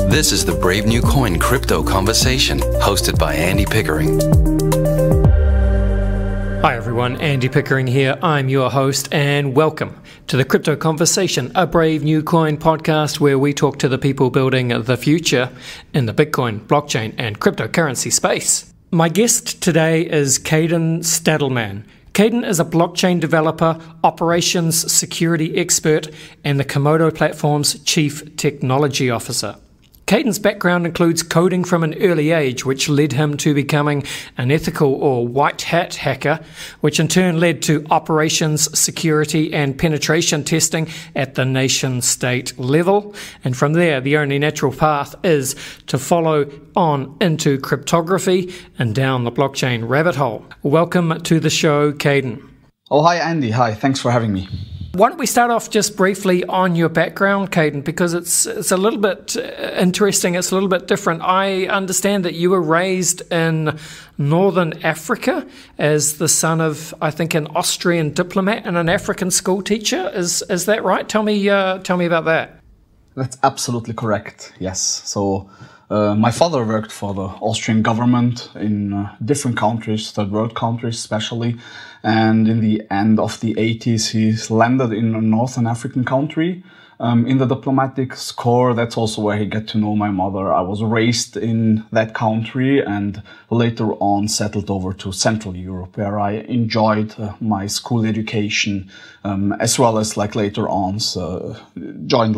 This is the Brave New Coin Crypto Conversation, hosted by Andy Pickering. Hi everyone, Andy Pickering here. I'm your host and welcome to the Crypto Conversation, a Brave New Coin podcast where we talk to the people building the future in the Bitcoin, blockchain and cryptocurrency space. My guest today is Kadan Stadelmann. Kadan is a blockchain developer, operations security expert and the Komodo platform's chief technology officer. Kadan's background includes coding from an early age, which led him to becoming an ethical or white hat hacker, which in turn led to operations, security and penetration testing at the nation-state level. And from there, the only natural path is to follow on into cryptography and down the blockchain rabbit hole. Welcome to the show, Kadan. Oh, hi, Andy. Hi, thanks for having me. Why don't we start off just briefly on your background, Kadan, because it's a little bit interesting, it's a little bit different. I understand that you were raised in Northern Africa as the son of, I think, an Austrian diplomat and an African school teacher. Is that right? Tell me about that. That's absolutely correct, yes. So my father worked for the Austrian government in different countries, third world countries especially. And in the end of the 80s, he landed in a Northern African country in the diplomatic corps. That's also where he got to know my mother. I was raised in that country and later on settled over to Central Europe, where I enjoyed my school education, as well as later on joined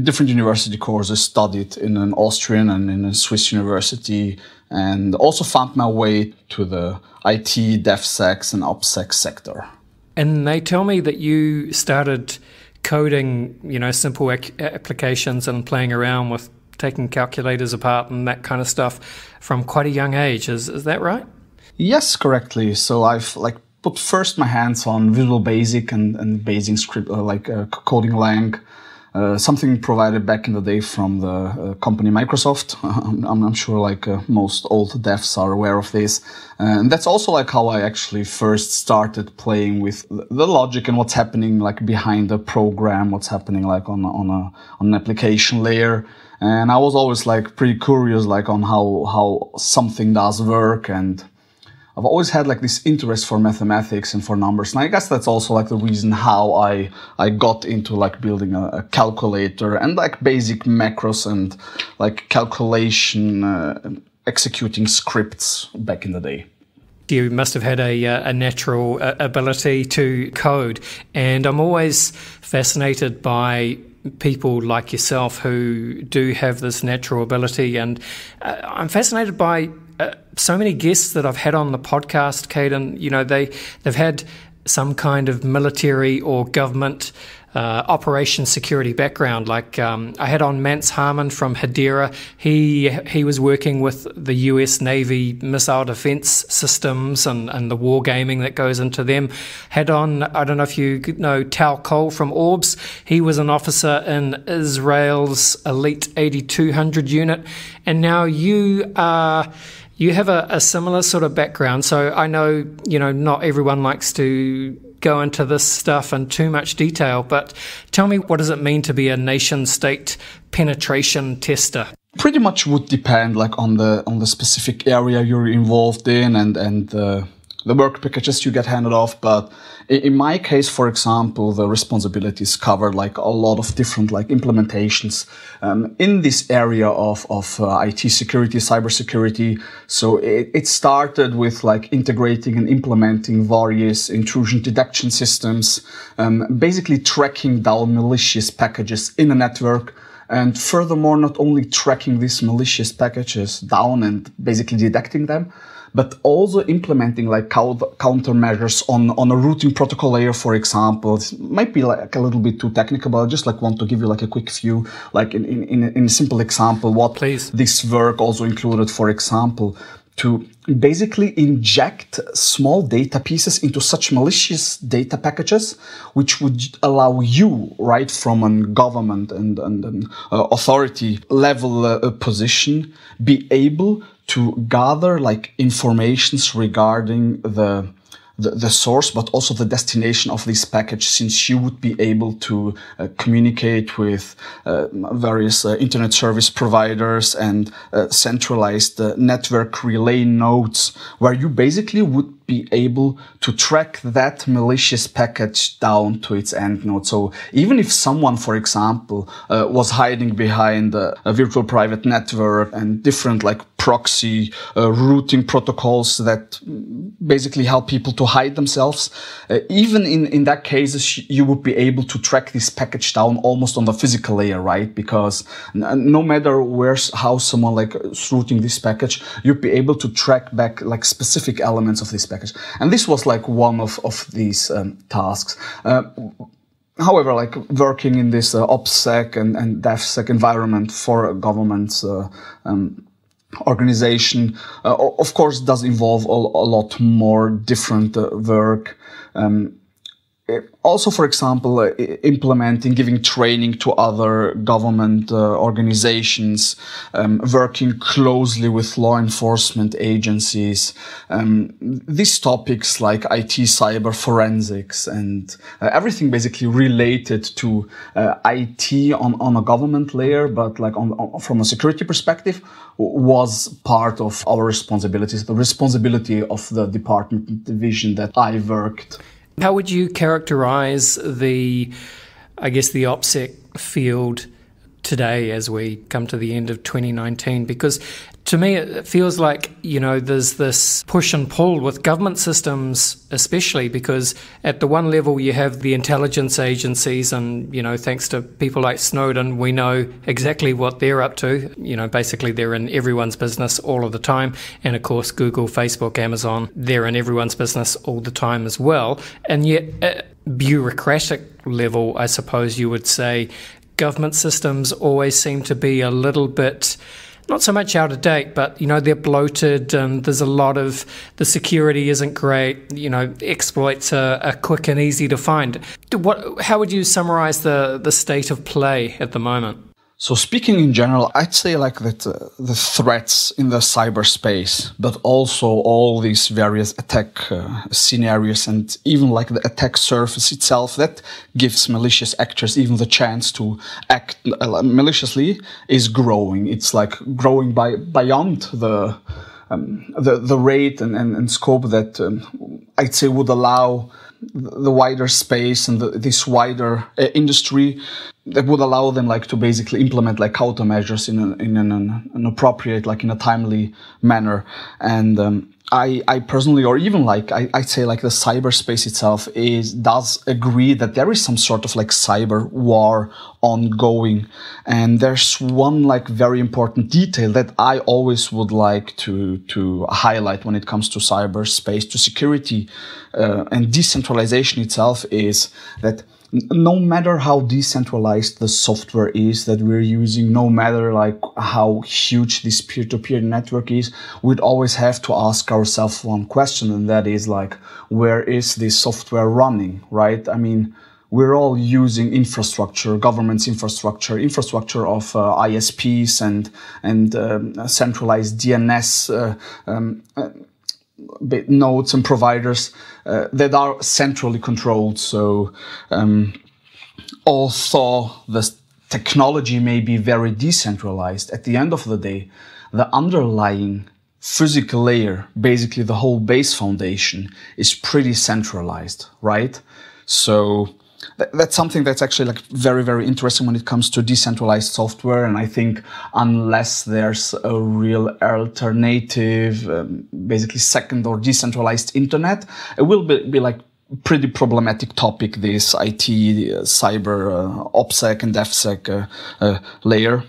different university courses, studied in an Austrian and in a Swiss university, and also found my way to the IT, DevSec and OpSec sector. And they tell me that you started coding, simple applications and playing around with taking calculators apart and that kind of stuff from quite a young age. Is that right? Yes, correctly. So I've put first my hands on Visual Basic and Basic script, coding lang. Something provided back in the day from the company Microsoft. I'm sure most old devs are aware of this. And that's also how I actually first started playing with the logic and what's happening behind the program, what's happening on an application layer. And I was always pretty curious on how something does work, and I've always had this interest for mathematics and for numbers. And I guess that's also the reason how I got into building a calculator and basic macros and calculation executing scripts back in the day. You must have had a natural ability to code. And I'm always fascinated by people like yourself who do have this natural ability. And I'm fascinated by so many guests that I've had on the podcast, Kadan. They've had some kind of military or government operation security background. I had on Mance Harmon from Hedera. He was working with the US Navy missile defense systems and the wargaming that goes into them. Had on, I don't know if you know, Tal Cole from Orbs. He was an officer in Israel's elite 8200 unit. And now you have a similar sort of background. So I know, not everyone likes to go into this stuff in too much detail, but tell me, what does it mean to be a nation-state penetration tester? Pretty much would depend on the specific area you're involved in and the work packages you get handed off. But in my case, for example, the responsibilities cover a lot of different implementations in this area of IT security, cybersecurity. So it started with integrating and implementing various intrusion detection systems, basically tracking down malicious packages in a network. And furthermore, not only tracking these malicious packages down and basically detecting them, but also implementing countermeasures on a routing protocol layer, for example. It might be a little bit too technical, but I just want to give you a quick view, in a simple example, what Please. This work also included, for example, to basically inject small data pieces into such malicious data packages, which would allow you, right from a government and authority level position, be able to gather informations regarding the the source, but also the destination of this package, since you would be able to communicate with various internet service providers and centralized network relay nodes, where you basically would be able to track that malicious package down to its end node. So even if someone, for example, was hiding behind a virtual private network and different like proxy routing protocols that basically help people to hide themselves, even in that case, you would be able to track this package down almost on the physical layer, right? Because no matter how someone like is routing this package, you'd be able to track back like specific elements of this package. And this was like one of these tasks. However, like working in this OPSEC and DEFSEC environment for a government's organization, of course, does involve a lot more different work. Also, for example, implementing, giving training to other government organizations, working closely with law enforcement agencies. These topics like IT, cyber forensics, and everything basically related to IT on a government layer, but like from a security perspective, was part of our responsibilities, the responsibility of the department division that I worked. How would you characterize the OPSEC field today as we come to the end of 2019? Because to me, it feels like, there's this push and pull with government systems, especially because at the one level you have the intelligence agencies and, thanks to people like Snowden, we know exactly what they're up to. Basically they're in everyone's business all of the time. And of course, Google, Facebook, Amazon, they're in everyone's business all the time as well. And yet at bureaucratic level, I suppose you would say, government systems always seem to be a little bit, not so much out of date, but, they're bloated. There's a lot of, the security isn't great. Exploits are quick and easy to find. How would you summarize the state of play at the moment? So speaking in general, I'd say like that the threats in the cyberspace, but also all these various attack scenarios and even like the attack surface itself that gives malicious actors even the chance to act maliciously is growing. It's like growing beyond the rate and scope that I'd say would allow the wider space and this wider industry that would allow them like to basically implement like countermeasures in an appropriate, like in a timely manner. And I personally, or even like I'd say like the cyberspace itself does agree that there is some sort of like cyber war ongoing. And there's one like very important detail that I always would like to highlight when it comes to cyberspace, to security and decentralization itself, is that no matter how decentralized the software is that we're using, no matter like how huge this peer-to-peer network is, we'd always have to ask ourselves one question, and that is like, where is this software running, right? I mean, we're all using infrastructure, government's infrastructure of ISPs and centralized DNS nodes and providers that are centrally controlled. So although the technology may be very decentralized, at the end of the day, the underlying physical layer, basically the whole base foundation, is pretty centralized, right? So that's something that's actually like very, very interesting when it comes to decentralized software. And I think unless there's a real alternative, basically second or decentralized internet, it will be like pretty problematic topic, this IT, cyber, OPSEC and DEFSEC layer.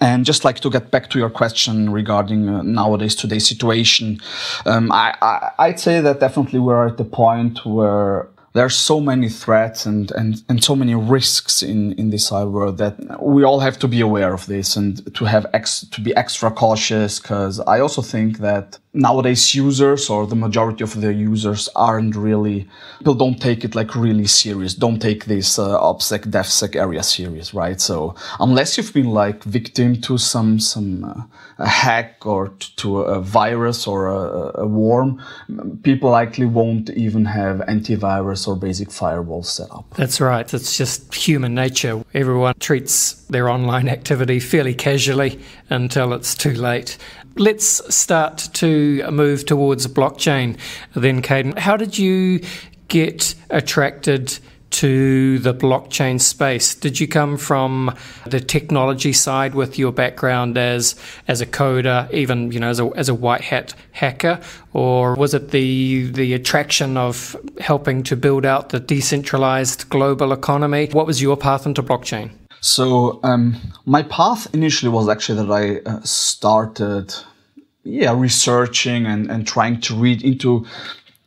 And just like to get back to your question regarding today's situation, I'd say that definitely we're at the point where there are so many threats and so many risks in this cyber world that we all have to be aware of this and to be extra cautious, because I also think that nowadays users, or the majority of the users, people don't take it like really serious, don't take this OPSEC, DEFSEC area serious, right? So unless you've been like victim to some a hack or to a virus or a worm, people likely won't even have antivirus or basic firewall set up. That's right. It's just human nature. Everyone treats their online activity fairly casually until it's too late. Let's start to move towards blockchain then, Kadan. How did you get attracted to the blockchain space? Did you come from the technology side with your background as a coder, even as a white hat hacker, or was it the attraction of helping to build out the decentralized global economy? What was your path into blockchain? So my path initially was actually that I started researching and trying to read into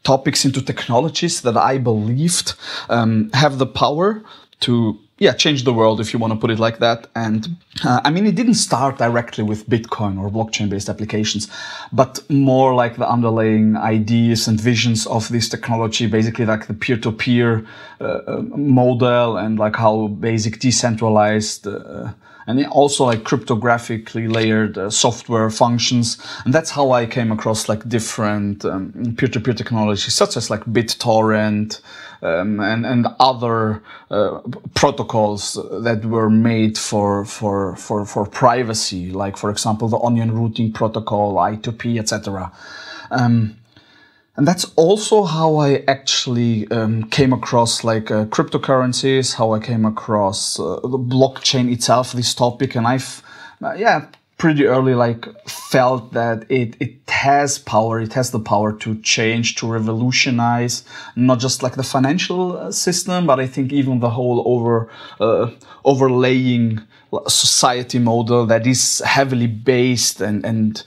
topics, into technologies that I believed have the power to change the world, if you want to put it like that. And it didn't start directly with Bitcoin or blockchain-based applications, but more like the underlying ideas and visions of this technology, basically like the peer-to-peer model, and like how basic decentralized and also like cryptographically layered software functions. And that's how I came across like different peer-to-peer technologies, such as like BitTorrent and other protocols that were made for privacy, like for example the onion routing protocol, I2P, etc. And that's also how I actually came across like cryptocurrencies, how I came across the blockchain itself, this topic. And I've, pretty early like felt that it has power, it has the power to change, to revolutionize, not just like the financial system, but I think even the whole overlaying society model that is heavily based and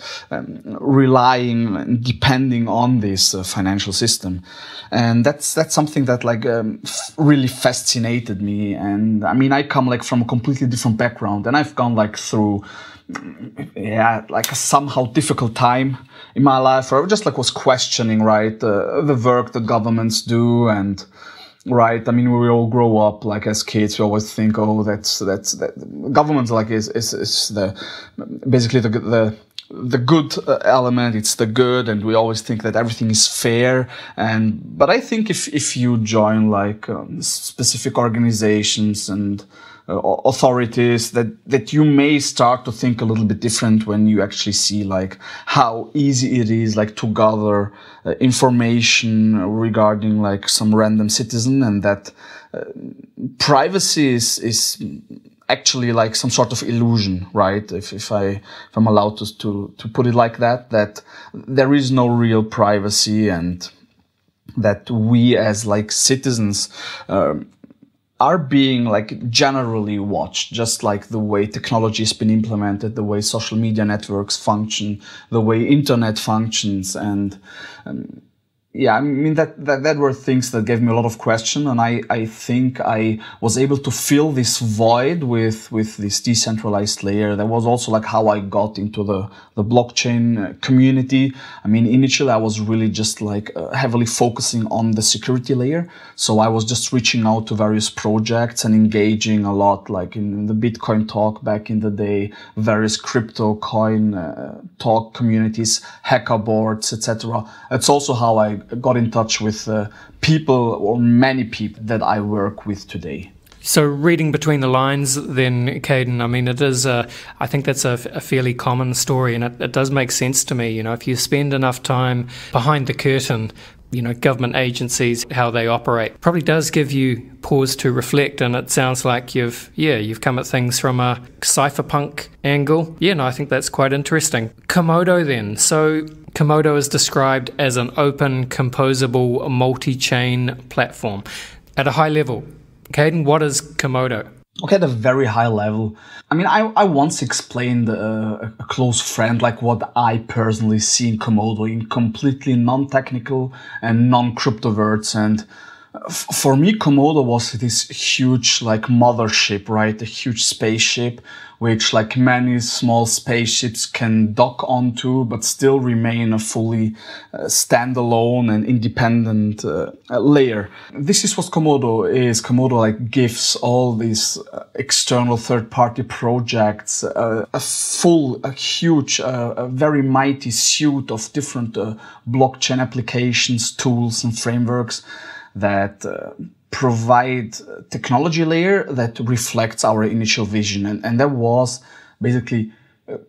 relying and depending on this financial system. And that's something that like really fascinated me. And I come like from a completely different background, and I've gone like through like a somehow difficult time in my life where I just like was questioning, right, the work that governments do. And right, we all grow up like as kids, we always think, oh, that's government like is the basically the good element, it's the good, and we always think that everything is fair. But I think if you join like specific organizations and authorities, that you may start to think a little bit different when you actually see like how easy it is like to gather information regarding like some random citizen, and that privacy is actually like some sort of illusion, right? If I'm allowed to put it like that there is no real privacy, and that we as like citizens are being like generally watched, just like the way technology has been implemented, the way social media networks function, the way internet functions. And that were things that gave me a lot of question, and I think I was able to fill this void with this decentralized layer. That was also like how I got into the blockchain community. Initially I was really just like heavily focusing on the security layer, so I was just reaching out to various projects and engaging a lot, like in the Bitcoin talk back in the day, various crypto coin talk communities, hacker boards, etc. It's also how I got in touch with people, or many people, that I work with today. So reading between the lines then, Kadan, it is, I think that's a fairly common story, and it does make sense to me. If you spend enough time behind the curtain, government agencies, how they operate, probably does give you pause to reflect. And it sounds like you've come at things from a cypherpunk angle. I think that's quite interesting. Komodo then. So Komodo is described as an open, composable, multi-chain platform. At a high level, Kadan, what is Komodo? Okay, at a very high level. I once explained a close friend like what I personally see in Komodo in completely non-technical and non-crypto words. And For me, Komodo was this huge like mothership, right? A huge spaceship, which like many small spaceships can dock onto, but still remain a fully standalone and independent layer. This is what Komodo is. Komodo like gives all these external third-party projects a huge, a very mighty suite of different blockchain applications, tools, and frameworks that provide technology layer that reflects our initial vision. And that was basically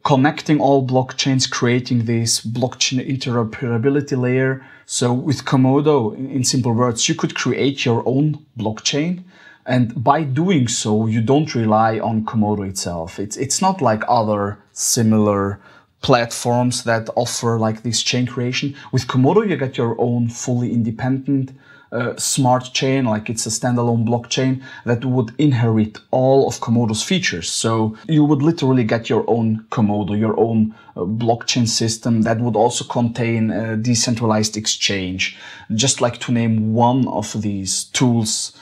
connecting all blockchains, creating this blockchain interoperability layer. So with Komodo, in simple words, you could create your own blockchain. And by doing so, you don't rely on Komodo itself. It's not like other similar platforms that offer like this chain creation. With Komodo, you get your own fully independent smart chain, like it's a standalone blockchain that would inherit all of Komodo's features. So you would literally get your own Komodo, your own blockchain system that would also contain a decentralized exchange. Just like to name one of these tools,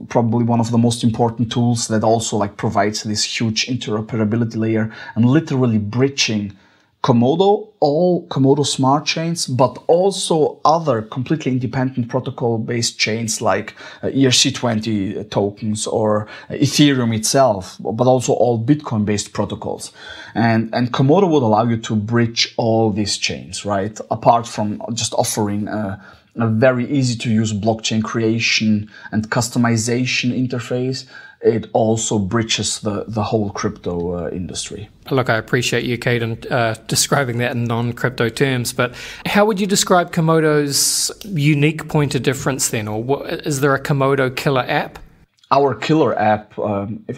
probably one of the most important tools that also like provides this huge interoperability layer and literally bridging Komodo, all Komodo smart chains, but also other completely independent protocol-based chains like ERC20 tokens or Ethereum itself, but also all Bitcoin-based protocols. And Komodo would allow you to bridge all these chains, right? Apart from just offering a very easy to use blockchain creation and customization interface, it also bridges the whole crypto industry. Look, I appreciate you, Kadan, describing that in non-crypto terms, but how would you describe Komodo's unique point of difference then? Or is there a Komodo killer app? Our killer app,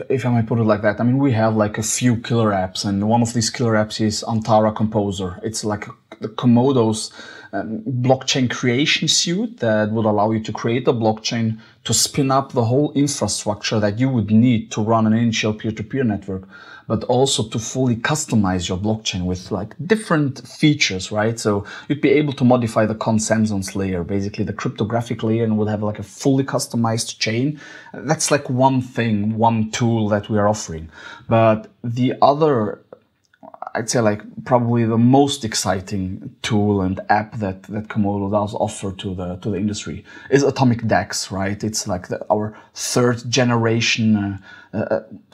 if I might put it like that, I mean, we have like a few killer apps, and one of these killer apps is Antara Composer. It's like the Komodo's blockchain creation suite that would allow you to create a blockchain to spin up the whole infrastructure that you would need to run an initial peer-to-peer network, but also to fully customize your blockchain with like different features, right? So you'd be able to modify the consensus layer, basically the cryptographic layer, and would have like a fully customized chain. That's like one thing, one tool that we are offering. But the other, I'd say like probably the most exciting tool and app that Komodo does offer to the industry is AtomicDEX, right? It's like our third generation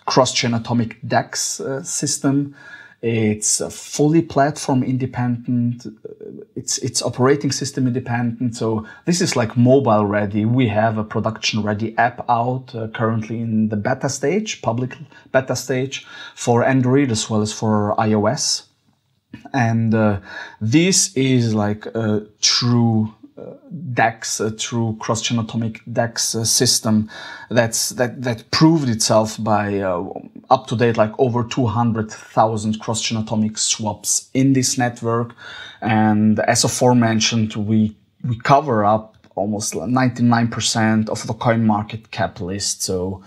cross-chain AtomicDEX system. It's fully platform independent. It's operating system independent. So this is like mobile ready. We have a production ready app out currently in the beta stage, public beta stage for Android as well as for iOS. And this is like a true DEX, a true cross-chain AtomicDEX system that proved itself by up to date like over 200,000 cross-chain atomic swaps in this network. And as aforementioned, we cover up almost 99% of the coin market cap list. So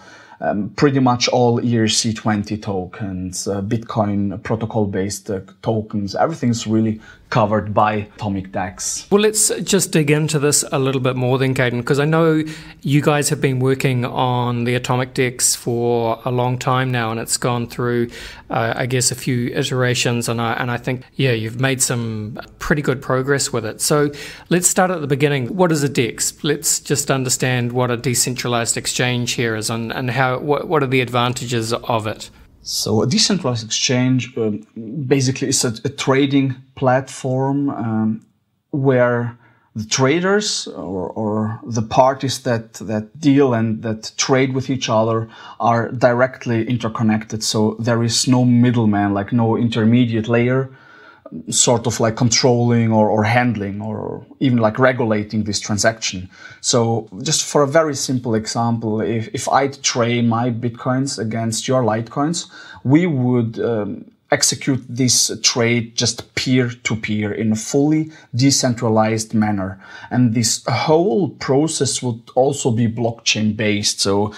pretty much all ERC20 tokens, Bitcoin protocol-based tokens, everything's really covered by AtomicDEX. Well, let's just dig into this a little bit more then, Kadan, because I know you guys have been working on the AtomicDEX for a long time now, and it's gone through, I guess, a few iterations, and I think, yeah, you've made some pretty good progress with it. So let's start at the beginning. What is a DEX? Let's just understand what a decentralized exchange here is and how what are the advantages of it. So a decentralized exchange basically is a trading platform where the traders or the parties that deal and that trade with each other are directly interconnected. So there is no middleman, like no intermediate layer, sort of like controlling or handling or even like regulating this transaction. So just for a very simple example, if I'd trade my Bitcoins against your Litecoins, we would execute this trade just peer-to-peer in a fully decentralized manner. And this whole process would also be blockchain-based, so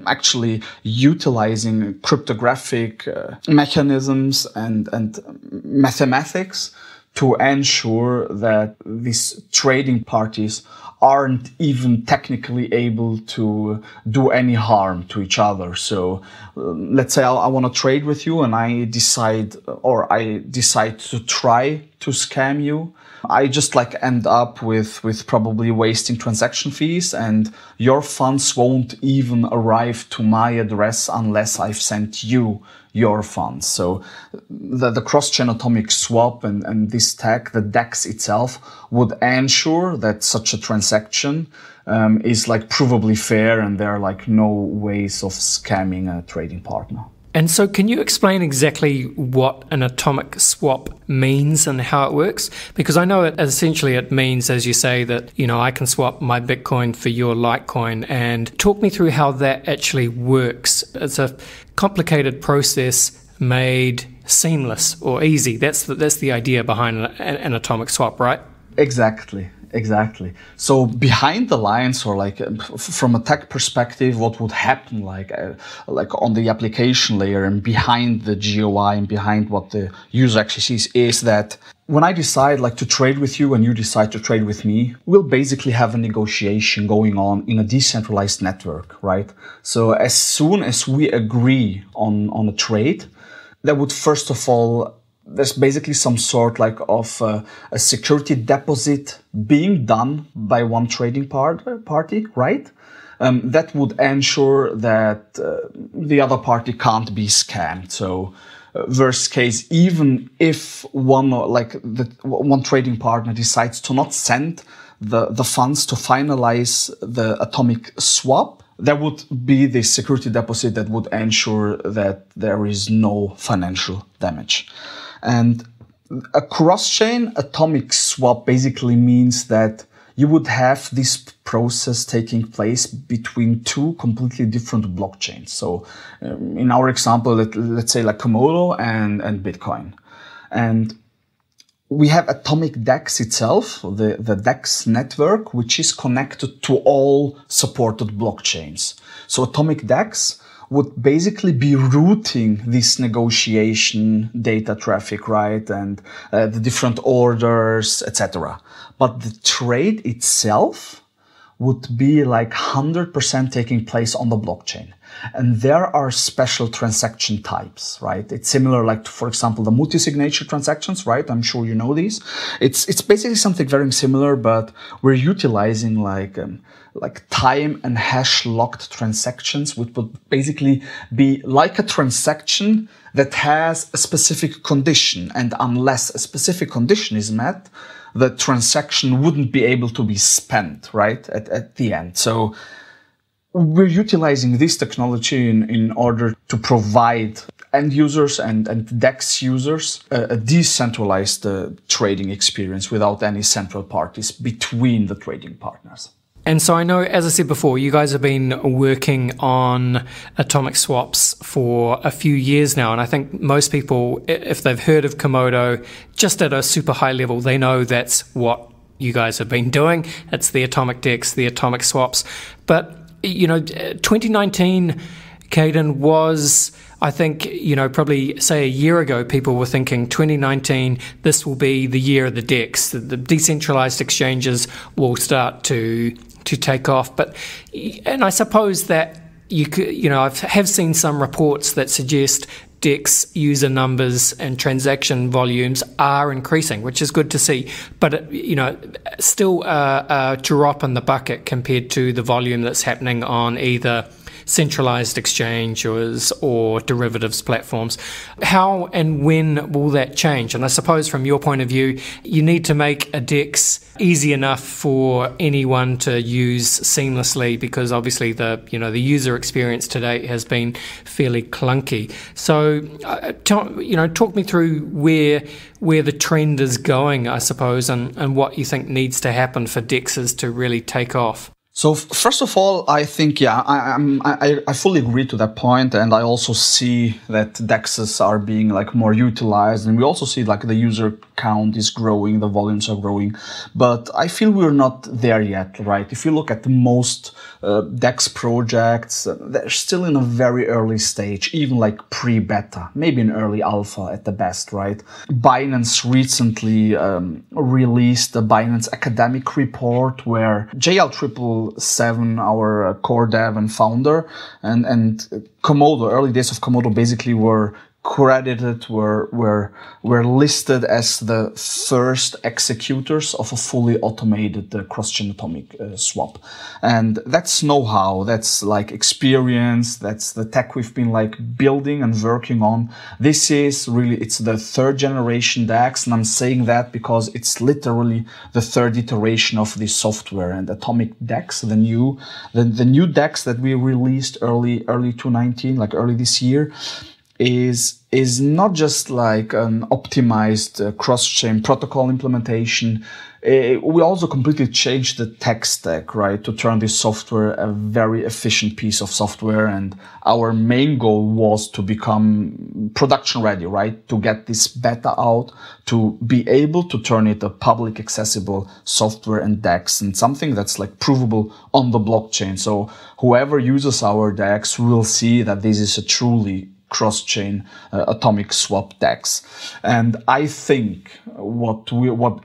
actually utilizing cryptographic mechanisms and mathematics to ensure that these trading parties aren't even technically able to do any harm to each other. So let's say I want to trade with you and I decide to try to scam you. I just like end up with probably wasting transaction fees, and your funds won't even arrive to my address unless I've sent you your funds. So the cross-chain atomic swap and this tech, the DEX itself, would ensure that such a transaction is like provably fair, and there are like no ways of scamming a trading partner. And so can you explain exactly what an atomic swap means and how it works? Because I know essentially it means, as you say, that, I can swap my Bitcoin for your Litecoin. And talk me through how that actually works. It's a complicated process made seamless or easy. That's the idea behind an atomic swap, right? Exactly. So behind the lines, or like from a tech perspective, what would happen like on the application layer and behind the GUI and behind what the user actually sees is that when I decide like to trade with you and you decide to trade with me, we'll basically have a negotiation going on in a decentralized network, right? So as soon as we agree on a trade, that would first of all, there's basically some sort like of a security deposit being done by one trading party, right? That would ensure that the other party can't be scammed. So worst case, even if one trading partner decides to not send the funds to finalize the atomic swap, there would be the security deposit that would ensure that there is no financial damage. And a cross-chain atomic swap basically means that you would have this process taking place between two completely different blockchains. So in our example, let's say like Komodo and Bitcoin. And we have AtomicDEX itself, the DEX network, which is connected to all supported blockchains. So AtomicDEX would basically be routing this negotiation data traffic, right? And the different orders, etc. But the trade itself would be like 100% taking place on the blockchain. And there are special transaction types, right? It's similar like, for example, the multi-signature transactions, right? I'm sure you know these. It's basically something very similar, but we're utilizing like time and hash locked transactions, which would basically be like a transaction that has a specific condition. And unless a specific condition is met, the transaction wouldn't be able to be spent, right? At the end. So we're utilizing this technology in order to provide end users and DEX users a decentralized trading experience without any central parties between the trading partners. And so I know, as I said before, you guys have been working on atomic swaps for a few years now. And I think most people, if they've heard of Komodo, just at a super high level, they know that's what you guys have been doing. It's the AtomicDEX, the atomic swaps. But 2019, Kadan, was, I think, probably say a year ago, people were thinking 2019, this will be the year of the DEX. The decentralized exchanges will start to take off. And I suppose that I have seen some reports that suggest DEX user numbers and transaction volumes are increasing, which is good to see. But, still a drop in the bucket compared to the volume that's happening on either centralized exchanges or derivatives platforms. How and when will that change? And I suppose from your point of view, you need to make a DEX easy enough for anyone to use seamlessly, because obviously the user experience today has been fairly clunky. So talk me through where the trend is going, I suppose, and what you think needs to happen for DEXs to really take off. So first of all, I think, I fully agree to that point, and I also see that DEXs are being like more utilized, and we also see like the user count is growing, the volumes are growing, but I feel we're not there yet, right? If you look at the most DEX projects, they're still in a very early stage, even like pre-beta, maybe an early alpha at the best, right? Binance recently released a Binance academic report where JL777, our core dev and founder, and Komodo, early days of Komodo, basically were credited, were listed as the first executors of a fully automated cross-chain atomic swap. And that's know-how, that's like experience, that's the tech we've been like building and working on. This is really, it's the third generation DEX, and I'm saying that because it's literally the third iteration of this software. And AtomicDEX, the new DEX that we released early 2019, like early this year, is not just like an optimized cross-chain protocol implementation. We also completely changed the tech stack, right, to turn this software a very efficient piece of software. And our main goal was to become production ready, right, to get this beta out, to be able to turn it a public accessible software and DEX, and something that's like provable on the blockchain. So whoever uses our DEX will see that this is a truly cross-chain atomic swap DEX. And I think what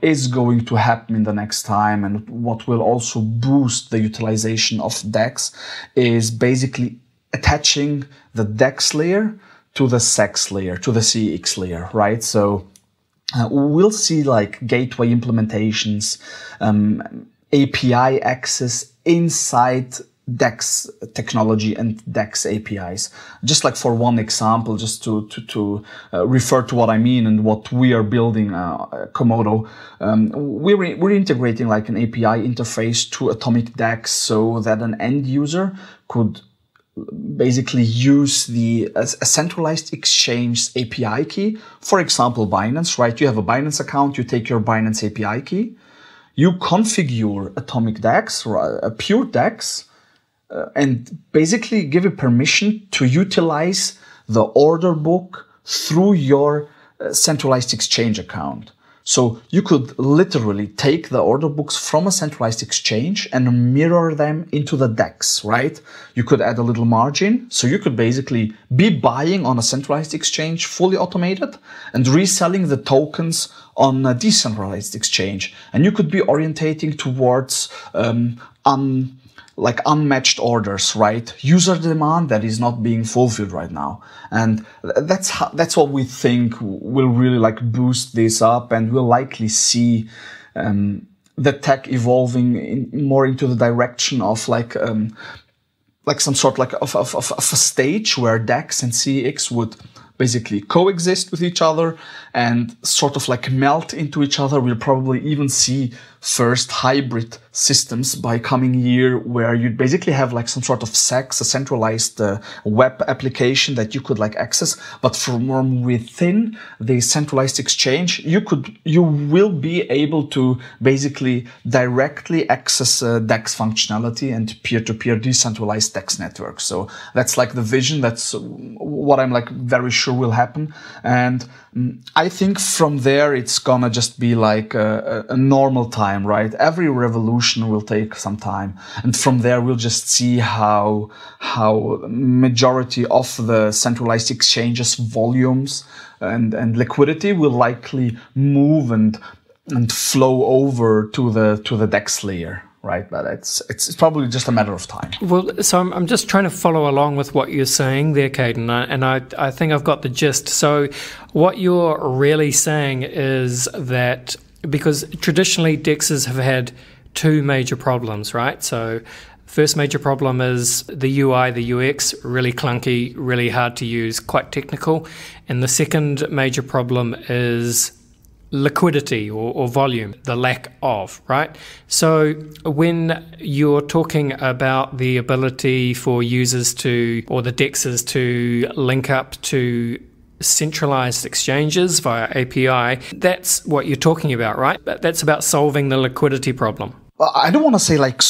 is going to happen in the next time, and what will also boost the utilization of DEX, is basically attaching the DEX layer to the SEX layer, to the CX layer, right? So we'll see like gateway implementations, API access inside DEX technology and DEX APIs. Just like for one example, just to refer to what I mean and what we are building, Komodo, we're integrating like an API interface to AtomicDEX so that an end user could basically use a centralized exchange API key. For example, Binance, right? You have a Binance account, you take your Binance API key, you configure AtomicDEX, a pure DEX, and basically give it permission to utilize the order book through your centralized exchange account. So you could literally take the order books from a centralized exchange and mirror them into the DEX, right? You could add a little margin. So you could basically be buying on a centralized exchange, fully automated, and reselling the tokens on a decentralized exchange. And you could be orientating towards like unmatched orders, right? User demand that is not being fulfilled right now. And that's what we think will really like boost this up, and we'll likely see the tech evolving more into the direction of like some sort of a stage where DEX and CX would basically coexist with each other and sort of like melt into each other. We'll probably even see first hybrid systems by coming year, where you'd basically have like some sort of SEX, a centralized web application that you could like access, but from within the centralized exchange, you will be able to basically directly access DEX functionality and peer-to-peer decentralized DEX networks. So that's like the vision. That's what I'm like very sure will happen. And I think from there, it's gonna just be like a normal time, right? Every revolution will take some time. And from there, we'll just see how majority of the centralized exchanges volumes and liquidity will likely move and flow over to the DEX layer. Right, but it's probably just a matter of time. Well, so I'm just trying to follow along with what you're saying there, Kadan, and I think I've got the gist. So what you're really saying is that because traditionally DEXs have had two major problems, right? So first major problem is the UI, the UX, really clunky, really hard to use, quite technical. And the second major problem is liquidity or volume, the lack of, right? So when you're talking about the ability for users or the DEXs to link up to centralized exchanges via API, that's what you're talking about, right? That's about solving the liquidity problem. I don't want to say like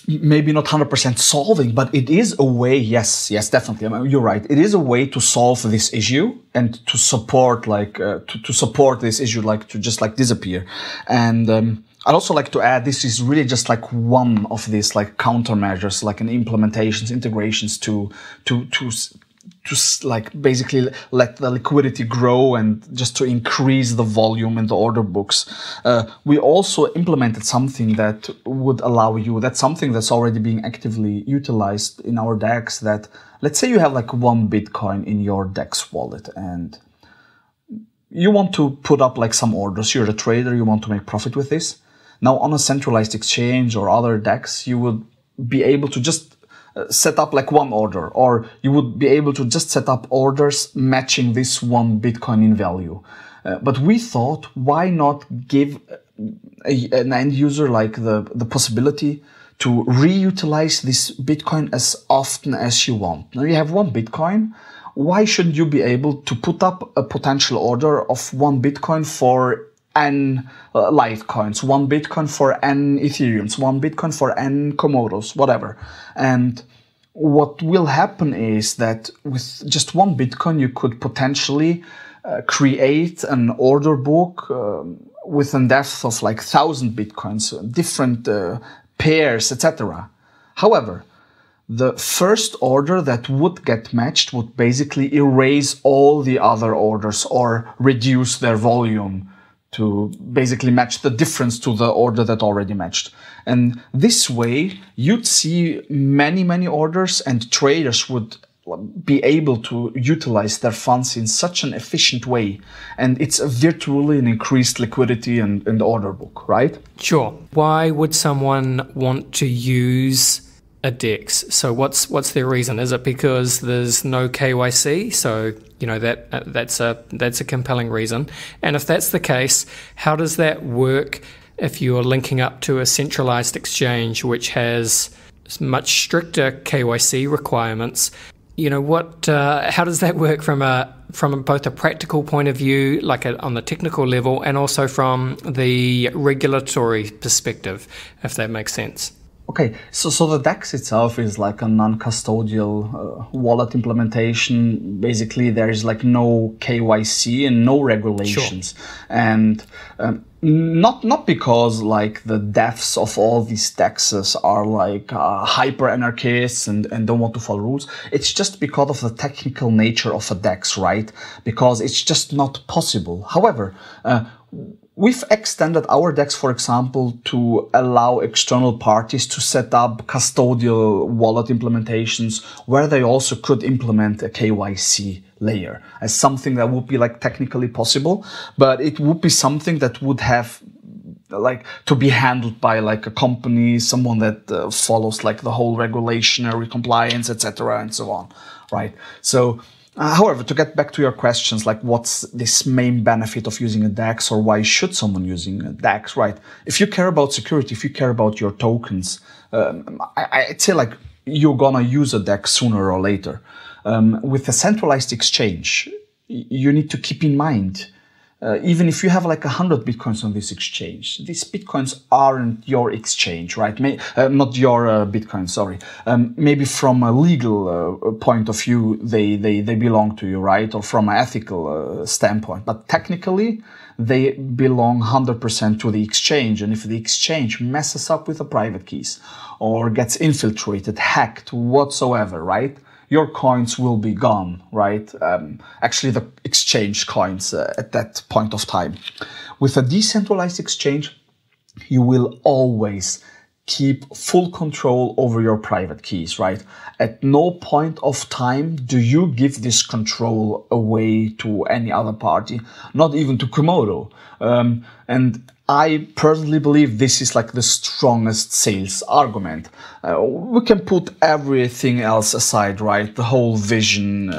maybe not 100% solving, but it is a way. Yes, definitely. I mean, you're right. It is a way to solve this issue and to support to support this issue, like to just like disappear. And I'd also like to add, this is really just like one of these like countermeasures, like an implementations, integrations to like basically let the liquidity grow and just to increase the volume in the order books. We also implemented something that would allow you, that's something that's already being actively utilized in our DEX, that let's say you have like 1 Bitcoin in your DEX wallet and you want to put up like some orders. You're a trader, you want to make profit with this. Now on a centralized exchange or other DEX, you would be able to just set up like one order, or you would be able to just set up orders matching this 1 Bitcoin in value. But we thought, why not give an end user like the possibility to reutilize this Bitcoin as often as you want? Now you have 1 Bitcoin. Why shouldn't you be able to put up a potential order of 1 Bitcoin for N Litecoins, 1 Bitcoin for N Ethereums, 1 Bitcoin for N Komodos, whatever. And what will happen is that with just 1 Bitcoin, you could potentially create an order book with a depth of like 1,000 Bitcoins, different pairs, etc. However, the first order that would get matched would basically erase all the other orders or reduce their volume to basically match the difference to the order that already matched. And this way, you'd see many orders and traders would be able to utilize their funds in such an efficient way. And it's virtually an increased liquidity in the order book, right? Sure. Why would someone want to use a DEX? So what's their reason? Is it because there's no KYC? So that's a compelling reason. And if that's the case, how does that work if you're linking up to a centralized exchange which has much stricter KYC requirements? How does that work from both a practical point of view, like on the technical level, and also from the regulatory perspective, if that makes sense? Okay, so the DEX itself is like a non-custodial wallet implementation. Basically, there is like no KYC and no regulations. Sure. And not because like the devs of all these DEXs are like hyper anarchists and don't want to follow rules. It's just because of the technical nature of a DEX, right? Because it's just not possible. However, we've extended our DEX, for example, to allow external parties to set up custodial wallet implementations where they also could implement a KYC layer as something that would be like technically possible, but it would be something that would have like to be handled by like a company, someone that follows like the whole regulationary compliance, etc., and so on, right? So however, to get back to your questions, like what's this main benefit of using a DEX, or why should someone using a DEX, right? If you care about security, if you care about your tokens, I'd say like you're gonna use a DEX sooner or later. With a centralized exchange, you need to keep in mind, even if you have like 100 Bitcoins on this exchange, these Bitcoins aren't your exchange, right? Not your Bitcoin, sorry. Maybe from a legal point of view, they belong to you, right? Or from an ethical standpoint. But technically, they belong 100% to the exchange. And if the exchange messes up with the private keys or gets infiltrated, hacked, whatsoever, right? Your coins will be gone, right? Actually, the exchange coins at that point of time. With a decentralized exchange, you will always keep full control over your private keys, right? At no point of time do you give this control away to any other party, not even to Komodo. And I personally believe this is like the strongest sales argument. We can put everything else aside, right? The whole vision,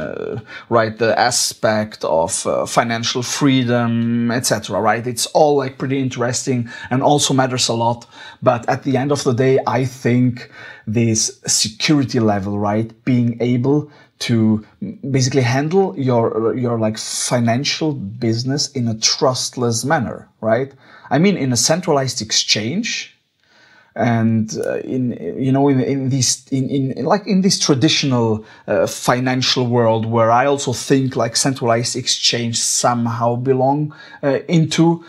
right? The aspect of financial freedom, etc., right? It's all like pretty interesting and also matters a lot. But at the end of the day, I think this security level, right? Being able to basically handle your like financial business in a trustless manner, right? I mean, in a centralized exchange, And in this traditional financial world, where I also think like centralized exchange somehow belong into,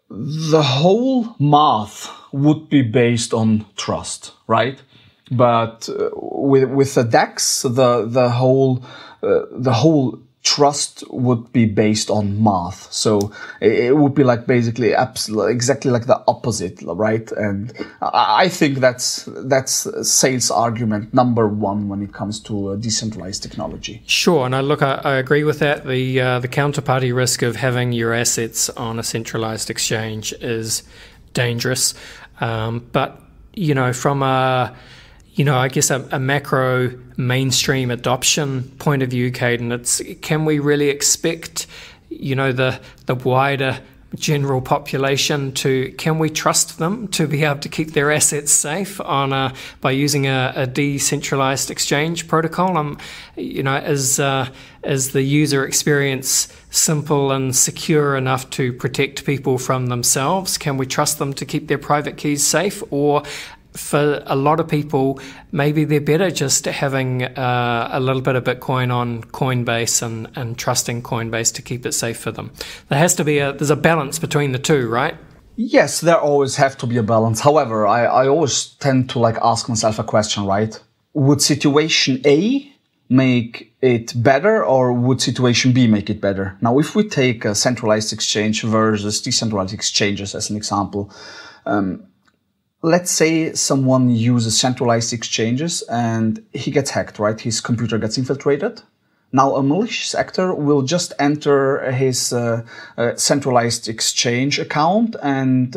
the whole math would be based on trust, right? But with the DEX, the whole trust would be based on math. So it would be like basically exactly like the opposite, right? And I think that's sales argument number one when it comes to decentralized technology. Sure, and I agree with that. The counterparty risk of having your assets on a centralized exchange is dangerous, but from I guess a macro mainstream adoption point of view, Kadan, can we really expect, the wider general population can we trust them to be able to keep their assets safe by using a decentralized exchange protocol? Is the user experience simple and secure enough to protect people from themselves? Can we trust them to keep their private keys safe? Or for a lot of people, maybe they're better just having a little bit of Bitcoin on Coinbase and trusting Coinbase to keep it safe for them. There's a balance between the two, right? Yes, there always have to be a balance. However, I always tend to ask myself a question, right? Would situation A make it better, or would situation B make it better? Now, if we take a centralized exchange versus decentralized exchanges as an example, let's say someone uses centralized exchanges and he gets hacked, right? His computer gets infiltrated. Now a malicious actor will just enter his centralized exchange account and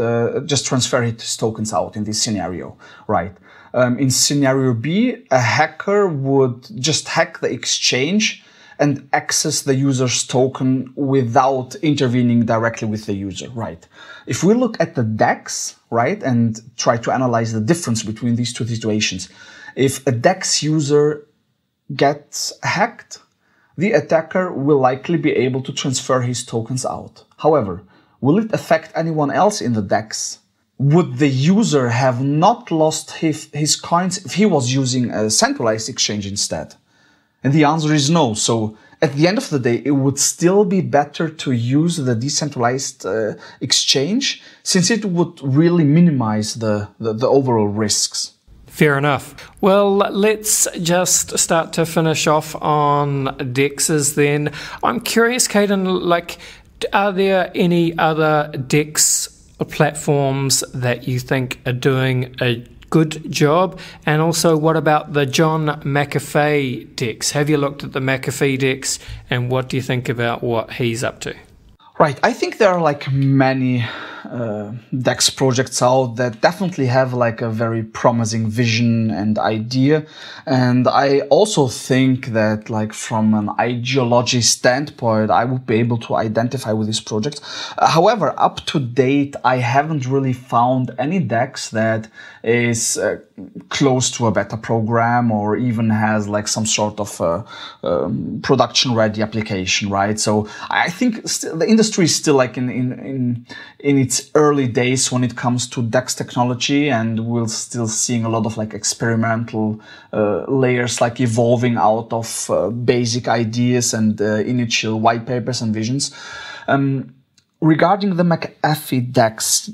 just transfer his tokens out in this scenario, right? In scenario B, a hacker would just hack the exchange and access the user's token without intervening directly with the user, right? If we look at the DEX, right, and try to analyze the difference between these two situations, if a DEX user gets hacked, the attacker will likely be able to transfer his tokens out. However, will it affect anyone else in the DEX? Would the user have not lost his coins if he was using a centralized exchange instead? And the answer is no. So at the end of the day, it would still be better to use the decentralized exchange, since it would really minimize the overall risks. Fair enough. Well, let's just start to finish off on DEXs then. I'm curious, Kadan, are there any other DEX platforms that you think are doing a good job? And also, what about the John McAfeeDEX? Have you looked at the McAfeeDEX, and what do you think about what he's up to? Right, I think there are many DEX projects out that definitely have a very promising vision and idea, and I also think that from an ideology standpoint I would be able to identify with this project. However, up to date I haven't really found any DEX that is close to a beta program or even has some sort of production ready application, right? So I think the industry is still in its early days when it comes to DEX technology, and we're still seeing a lot of experimental layers evolving out of basic ideas and initial white papers and visions. Regarding the McAfeeDEX,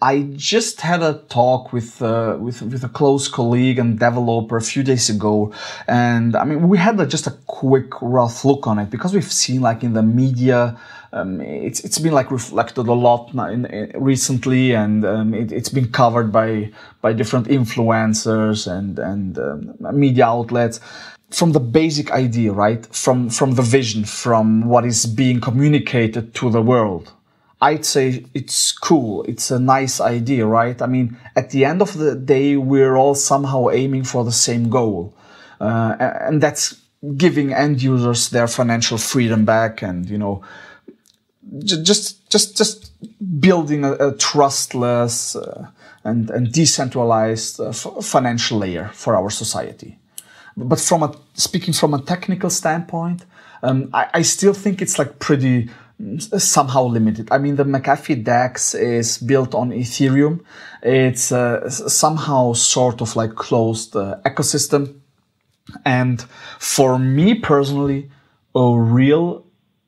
I just had a talk with a close colleague and developer a few days ago, and we had just a quick rough look on it because we've seen in the media. It's been reflected a lot recently, and it's been covered by different influencers and media outlets. From the basic idea, right? From the vision, from what is being communicated to the world, I'd say it's cool. It's a nice idea, right? At the end of the day, we're all somehow aiming for the same goal, and that's giving end users their financial freedom back, and just building a trustless and decentralized financial layer for our society. But speaking from a technical standpoint, I still think it's pretty somehow limited. I mean, the McAfeeDEX is built on Ethereum. It's somehow sort of like closed ecosystem. And for me personally, a real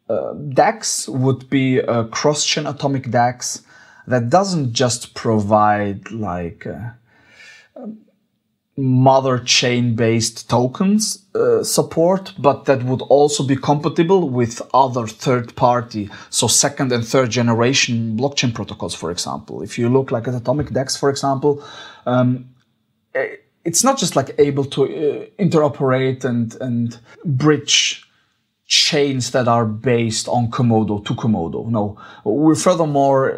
DEX would be a cross-chain AtomicDEX that doesn't just provide like mother chain based tokens support, but that would also be compatible with other third party, so second and third generation blockchain protocols, for example. If you look like at AtomicDEX, for example, it's not just like able to interoperate and bridge chains that are based on Komodo to Komodo. No, we're furthermore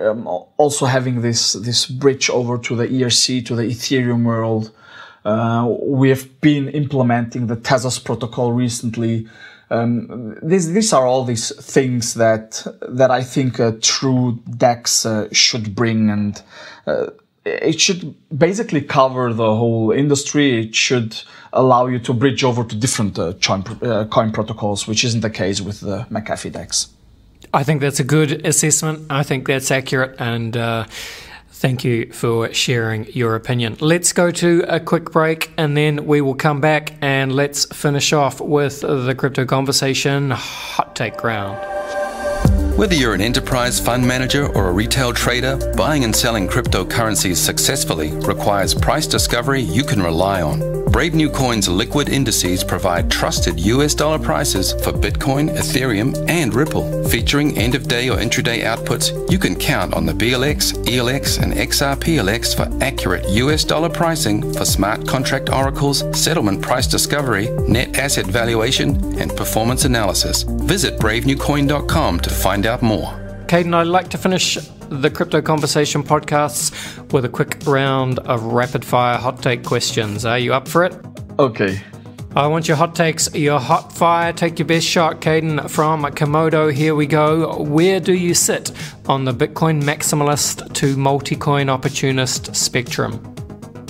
also having this bridge over to the ERC, to the Ethereum world. We have been implementing the Tezos protocol recently. These are all these things that I think a true DEX should bring, and it should basically cover the whole industry. It should allow you to bridge over to different coin protocols, which isn't the case with the McAfeeDEX. I think that's a good assessment. I think that's accurate, and thank you for sharing your opinion. Let's go to a quick break, and then we will come back and let's finish off with the Crypto Conversation Hot Take Round. Whether you're an enterprise fund manager or a retail trader, buying and selling cryptocurrencies successfully requires price discovery you can rely on. Brave New Coin's liquid indices provide trusted US dollar prices for Bitcoin, Ethereum, and Ripple. Featuring end-of-day or intraday outputs, you can count on the BLX, ELX, and XRPLX for accurate US dollar pricing for smart contract oracles, settlement price discovery, net asset valuation, and performance analysis. Visit bravenewcoin.com to find out more. Kadan, I'd like to finish the Crypto Conversation podcasts with a quick round of rapid-fire hot take questions. Are you up for it? Okay. I want your hot takes, your hot fire. Take your best shot, Kadan, from Komodo. Here we go. Where do you sit on the Bitcoin maximalist to multi-coin opportunist spectrum?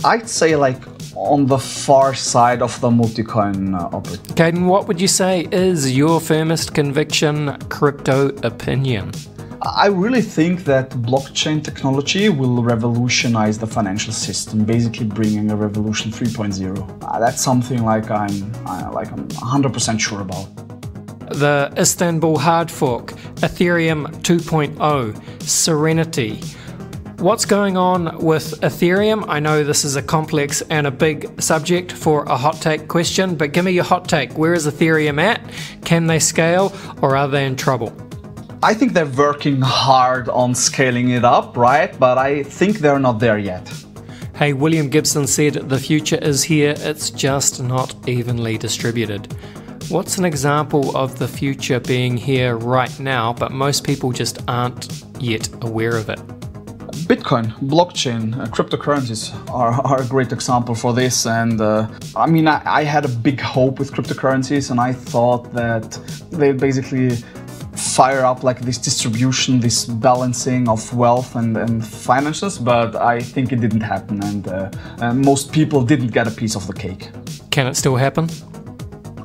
I'd say like on the far side of the multi-coin opportunity. Kadan, what would you say is your firmest conviction crypto opinion? I really think that blockchain technology will revolutionize the financial system, basically bringing a revolution 3.0. That's something like I'm 100% sure about. The Istanbul hard fork, Ethereum 2.0, Serenity. What's going on with Ethereum? I know this is a complex and a big subject for a hot take question, but give me your hot take. Where is Ethereum at? Can they scale, or are they in trouble? I think they're working hard on scaling it up, right? But I think they're not there yet. Hey, William Gibson said the future is here, it's just not evenly distributed. What's an example of the future being here right now, but most people just aren't yet aware of it? Bitcoin, blockchain, cryptocurrencies are a great example for this. And I mean, I had a big hope with cryptocurrencies, and I thought that they basically fire up like this distribution, this balancing of wealth and finances, but I think it didn't happen, and most people didn't get a piece of the cake. Can it still happen?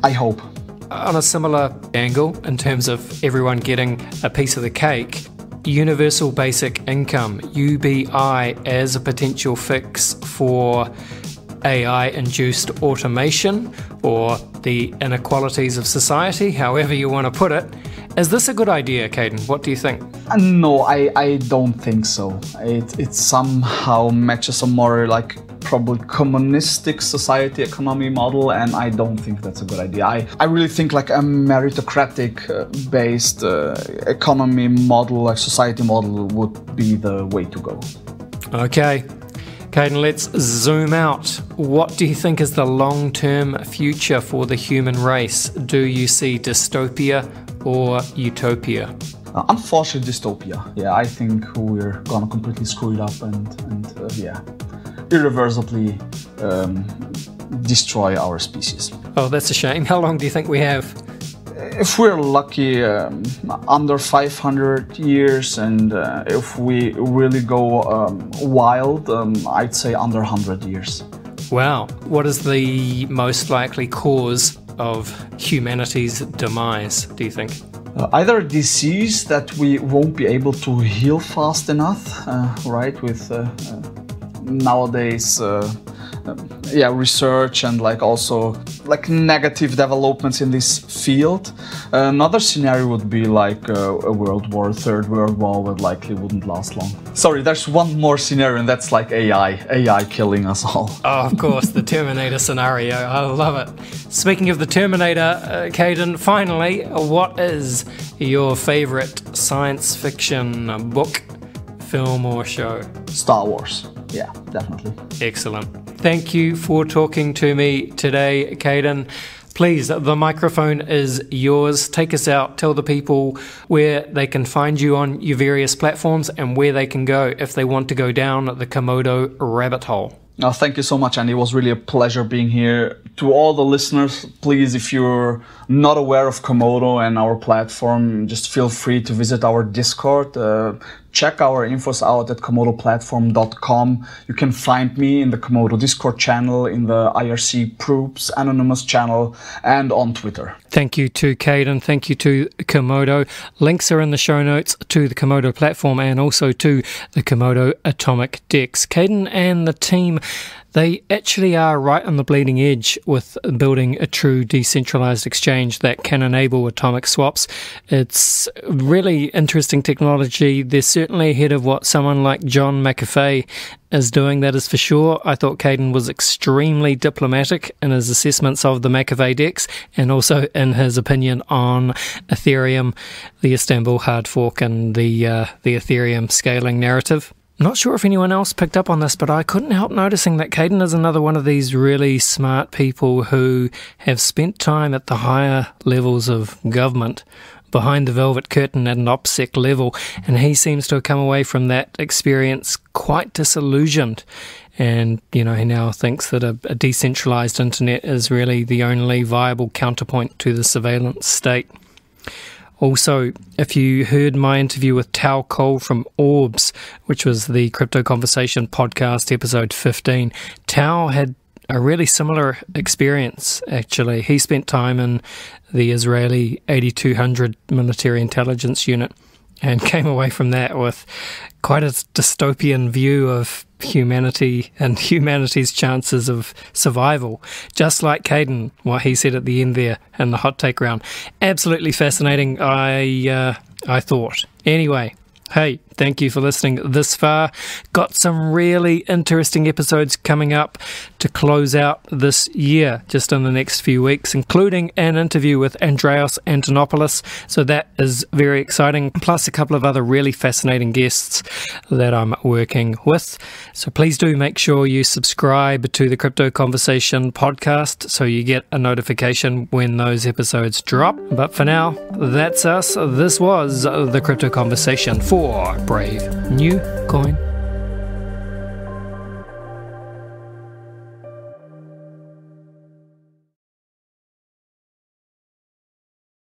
I hope. On a similar angle, in terms of everyone getting a piece of the cake, Universal Basic Income, UBI, as a potential fix for AI-induced automation or the inequalities of society, however you want to put it. Is this a good idea, Kadan? What do you think? No, I don't think so. It somehow matches a more like probably communistic society economy model, and I don't think that's a good idea. I really think like a meritocratic based economy model, like society model, would be the way to go. Okay. Kadan, let's zoom out. What do you think is the long-term future for the human race? Do you see dystopia or utopia? Unfortunately, dystopia. Yeah, I think we're gonna completely screw it up and irreversibly destroy our species. Oh, that's a shame. How long do you think we have? If we're lucky, under 500 years, and if we really go wild, I'd say under 100 years. Wow. What is the most likely cause of humanity's demise, do you think? Either a disease that we won't be able to heal fast enough, right? With nowadays, research and also negative developments in this field. Another scenario would be a world war, third world war, that likely wouldn't last long. Sorry, there's one more scenario, and that's AI killing us all. Oh, of course, the Terminator scenario. I love it. Speaking of the Terminator, Kadan, finally, what is your favorite science fiction book, film, or show? Star Wars. Yeah, definitely. Excellent. Thank you for talking to me today, Kadan. Please, the microphone is yours. Take us out. Tell the people where they can find you on your various platforms and where they can go if they want to go down the Komodo rabbit hole. Thank you so much, Andy. It was really a pleasure being here. To all the listeners, please, if you're not aware of Komodo and our platform, just feel free to visit our Discord. Check our infos out at komodoplatform.com. You can find me in the Komodo Discord channel, in the IRC Proofs Anonymous channel, and on Twitter. Thank you to Kadan. Thank you to Komodo. Links are in the show notes to the Komodo platform and also to the Komodo AtomicDEX. Kadan and the team, they actually are right on the bleeding edge with building a true decentralized exchange that can enable atomic swaps. It's really interesting technology. They're certainly ahead of what someone like John McAfee is doing, that is for sure. I thought Kadan was extremely diplomatic in his assessments of the McAfeeDEX and also in his opinion on Ethereum, the Istanbul hard fork, and the Ethereum scaling narrative. Not sure if anyone else picked up on this, but I couldn't help noticing that Kadan is another one of these really smart people who have spent time at the higher levels of government, behind the velvet curtain at an OPSEC level, and he seems to have come away from that experience quite disillusioned. And, he now thinks that a decentralized internet is really the only viable counterpoint to the surveillance state. Also, if you heard my interview with Tao Cole from Orbs, which was the Crypto Conversation podcast, episode 15, Tao had a really similar experience, actually. He spent time in the Israeli 8200 military intelligence unit and came away from that with quite a dystopian view of humanity and humanity's chances of survival, just like Kadan, what he said at the end there in the hot take round. Absolutely fascinating, I thought. Anyway, hey, thank you for listening this far. Got some really interesting episodes coming up to close out this year, just in the next few weeks, including an interview with Andreas Antonopoulos. So that is very exciting, plus a couple of other really fascinating guests that I'm working with. So please do make sure you subscribe to the Crypto Conversation podcast so you get a notification when those episodes drop. But for now, that's us. This was the Crypto Conversation for Brave New Coin